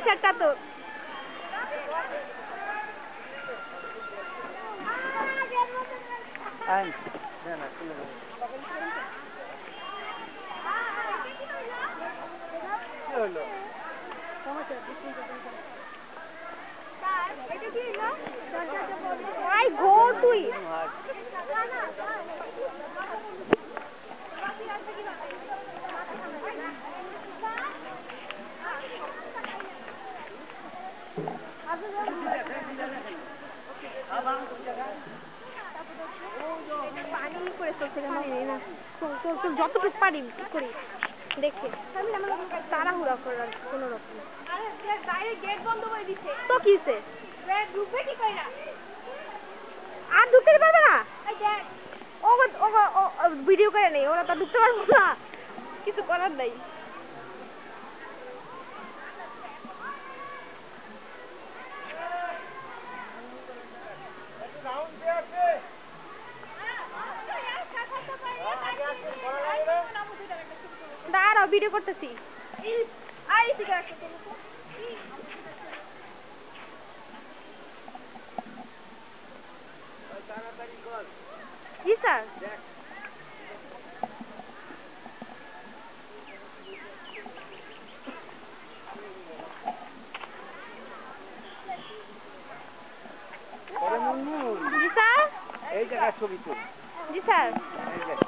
সেটা তো তুই পানি করে চলছে যতটুকু পারি করি দেখে তাড়াহুড়া করার কোনো রকম তো কিসে আর ঢুকতে পারবে না ও ভিডিও করে নেই ওরা তো ঢুকতে পারবো না কিছু করার নাই দাঁড়াও ভিডিও করতেছি জি স্যার জি স্যার এই জায়গায় ছবি তুল জি স্যার